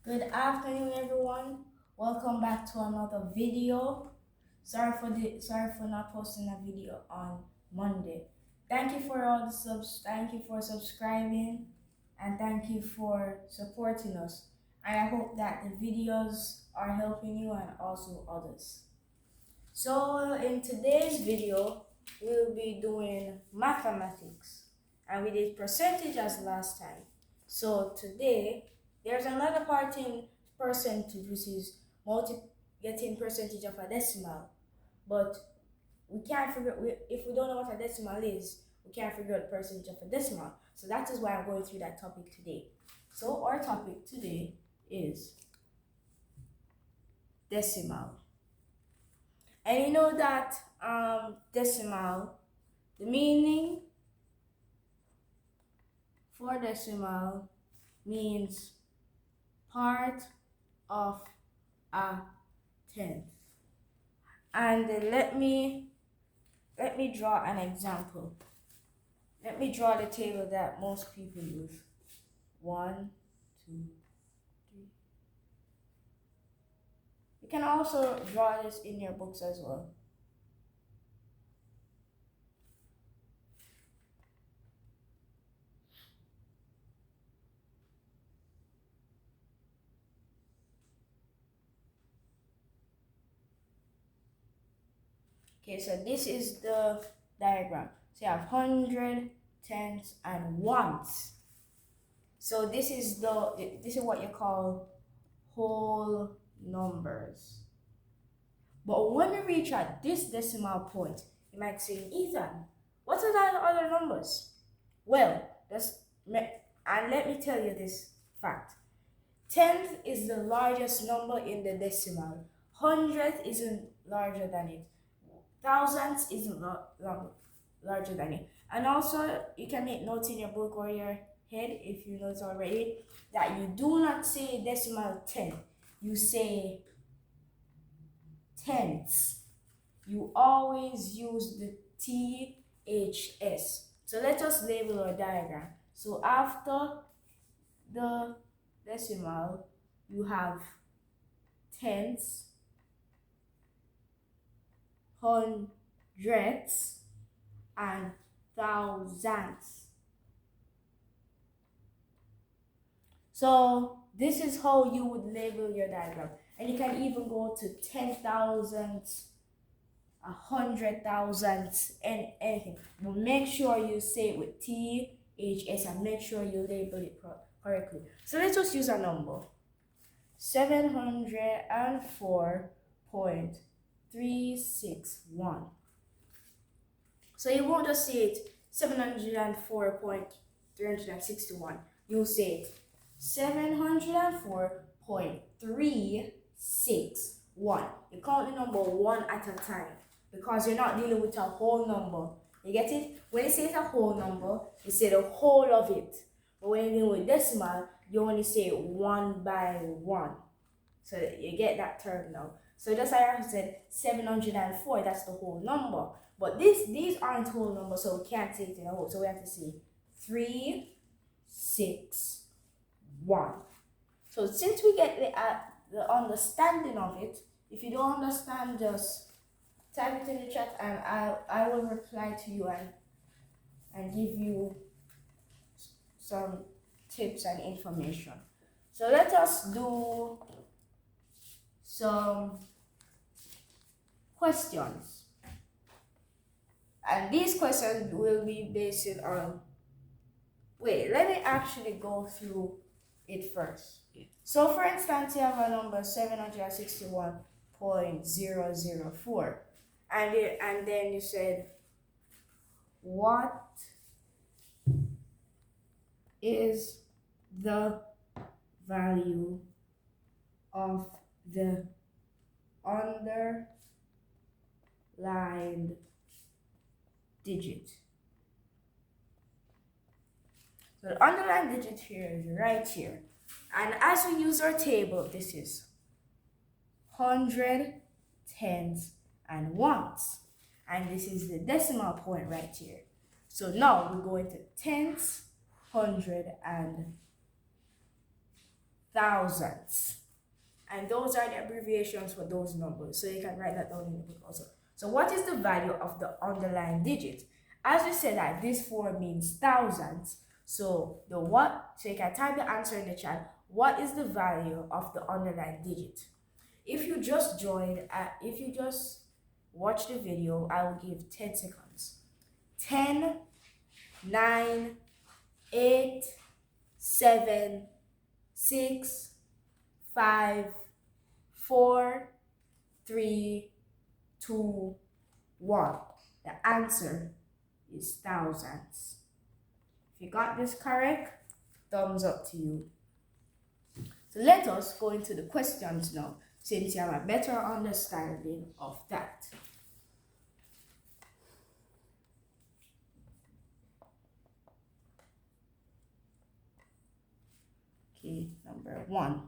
Good afternoon, everyone. Welcome back to another video. Sorry for not posting a video on Monday. Thank you for all the subs. Thank you for subscribing, and thank you for supporting us. And I hope that the videos are helping you and also others. So in today's video, we'll be doing mathematics, and we did percentage as last time. So today, there's another part in percentage, which is getting percentage of a decimal. But we can't figure if we don't know what a decimal is, we can't figure out the percentage of a decimal. So that is why I'm going through that topic today. So our topic today is decimal. And you know that decimal, the meaning for decimal means part of a tenth. And let me draw an example. Let me draw the table that most people use. 1, 2, 3. You can also draw this in your books as well. Okay, so this is the diagram. So you have 100, tens, and ones. So this is what you call whole numbers. But when you reach at this decimal point, you might say, Ethan, what are the other numbers? Well, and let me tell you this fact. Tenth is the largest number in the decimal. Hundredth isn't larger than it. Thousandths isn't larger than it. And also, you can make notes in your book or your head, if you know it already, that you do not say decimal 10. You say tenths. You always use the THS. So let us label our diagram. So after the decimal, you have tenths, hundredths, and thousandths. So this is how you would label your diagram. And you can even go to 10,000ths, 100,000ths, and anything. But make sure you say it with THS and make sure you label it correctly. So let's just use a number. 704.361. So you won't just say it 704.361. You'll say it 704.361. You count the number one at a time because you're not dealing with a whole number. You get it? When you say it's a whole number, you say the whole of it. But when you're dealing with decimal, you only say one by one. So you get that term now. So just like I said, 704, that's the whole number. But these aren't whole numbers, so we can't say it in a whole. So we have to say 361. So since we get the understanding of it, if you don't understand, just type it in the chat and I will reply to you and give you some tips and information. So let us do some questions. And these questions will be based on, let me actually go through it first. So for instance, you have a number 761.004. And then you said, what is the value of the underlined digit? So the underlined digit here is right here. And as we use our table, this is 100, tens, and ones. And this is the decimal point right here. So now we go into tens, 100, and thousands. And those are the abbreviations for those numbers. So you can write that down in the book also. So what is the value of the underlying digit? As we said that this 4 means thousands. So the what? So you can type the answer in the chat. What is the value of the underlying digit? If you just if you just watch the video, I will give 10 seconds. 10, 9, 8, 7, 6, 5, 4, 3, 2, 1. The answer is thousands. If you got this correct, thumbs up to you. So let us go into the questions now, since you have a better understanding of that. Okay, number 1.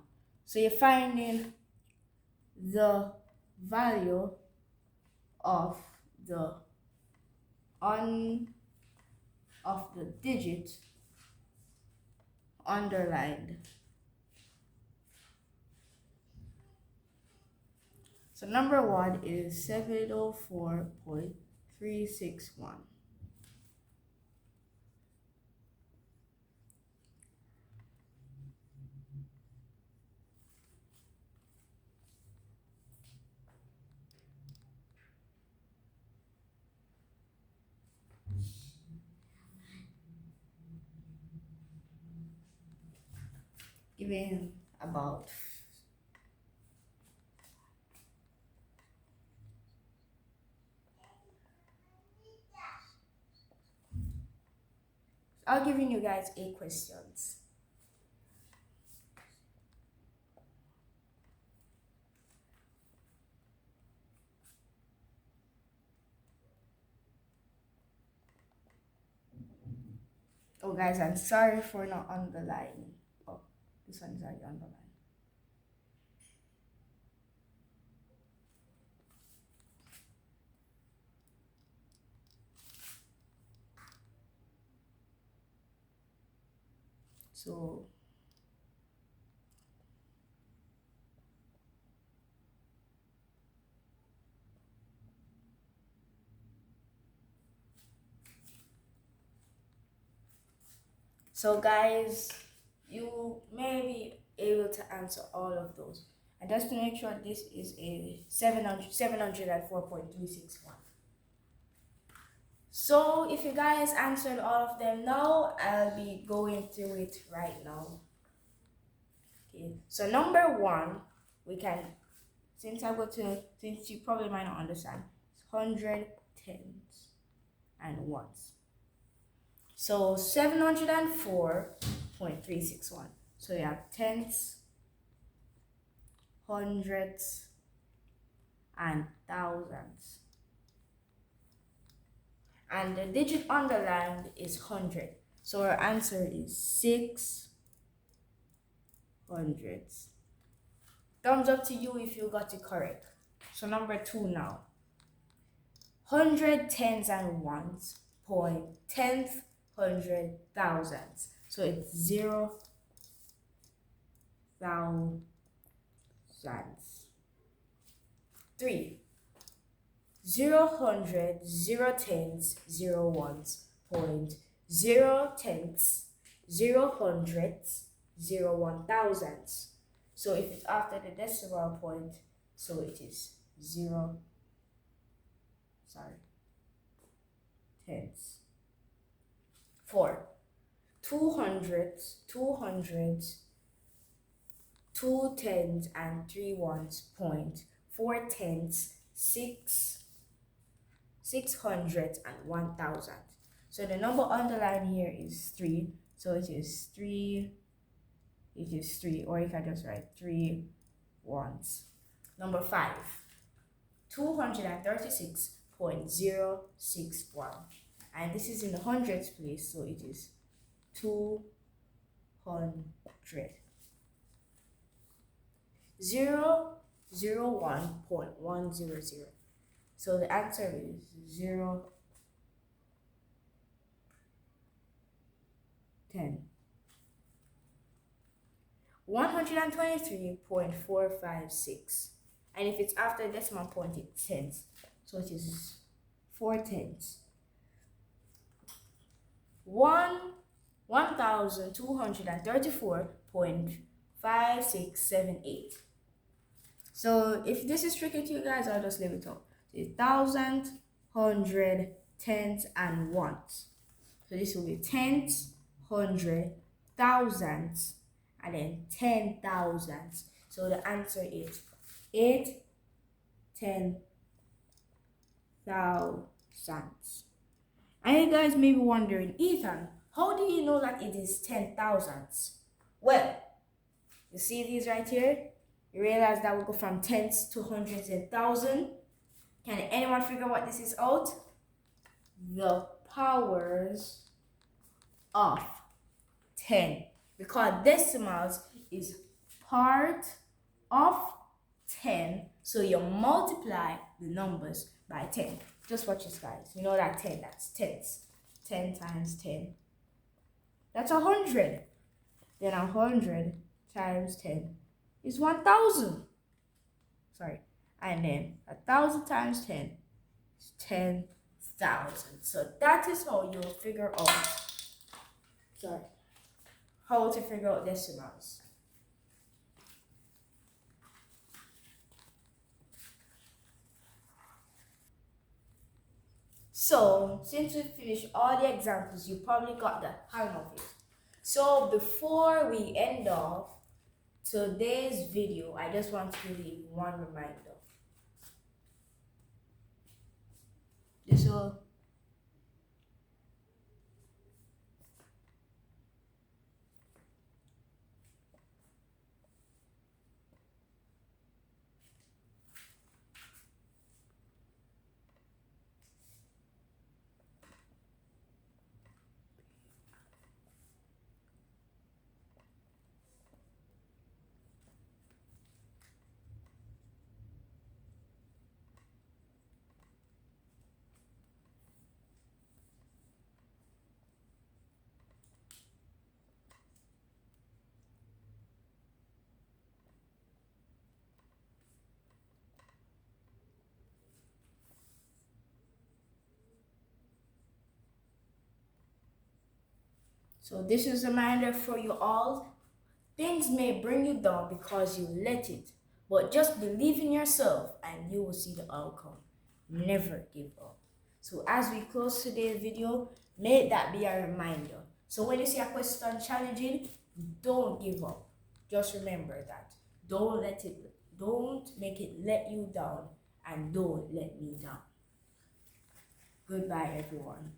So you're finding the value of the digit underlined. So number 1 is 704.361. Given about I'll give you guys 8 questions. Oh guys, I'm sorry for not underlining. Oh, this one is already underlined. So guys, you may be able to answer all of those. And just to make sure, this is a 704.361. So if you guys answered all of them now, I'll be going through it right now. Okay, so number 1, we can, since you probably might not understand, 100 tens and ones. So 704.361. So you have tens, hundreds, and thousands. And the digit underlined is 100. So our answer is 6 hundreds. Thumbs up to you if you got it correct. So number 2 now. 100 tens and ones, point tenth, hundred, thousands. So it's 0 thousands. 3. 0 hundred, 0 tens, 0 ones, point 0 tenths, 0 hundredths, 0 one thousandths. So if it's after the decimal point, so it is 0 tenths. 4. 2 hundredths, 2 hundreds, 2 tens, and 3 ones, point 4 tenths, 6 hundredths, and 1,000. So the number underlined here is 3. So it is 3, or you can just write 3 ones. Number 5. 236.061. And this is in the hundreds place, so it is 200. 001.100. So the answer is 0, 10. 123.456. And if it's after decimal point, it's tens. So it is 4 tenths. 1234.5678. So if this is tricky to you guys, I'll just leave it out. So 1,000, 100, tens, and ones. So this will be tens, 100, thousands, and then 10,000s. So the answer is 8 10,000s. And you guys may be wondering, Ethan, how do you know that it is 10,000s? Well, you see these right here? You realize that we go from tens to hundreds and thousands. Can anyone figure what this is out? The powers of 10. Because decimals is part of 10. So you multiply the numbers by 10. Just watch this, guys. You know that 10, that's tens. 10 times 10. That's 100. Then 100 times 10 is 1,000. Sorry. And then 1,000 times 10 is 10,000. So that is how you'll figure out, how to figure out decimals. So, since we finished all the examples, you probably got the hang of it. So, before we end off today's video, I just want to leave one reminder. This will So this is a reminder for you all. Things may bring you down because you let it, but just believe in yourself and you will see the outcome. Never give up. So as we close today's video, may that be a reminder. So when you see a question challenging, don't give up. Just remember that. Don't make it let you down, and don't let me down. Goodbye, everyone.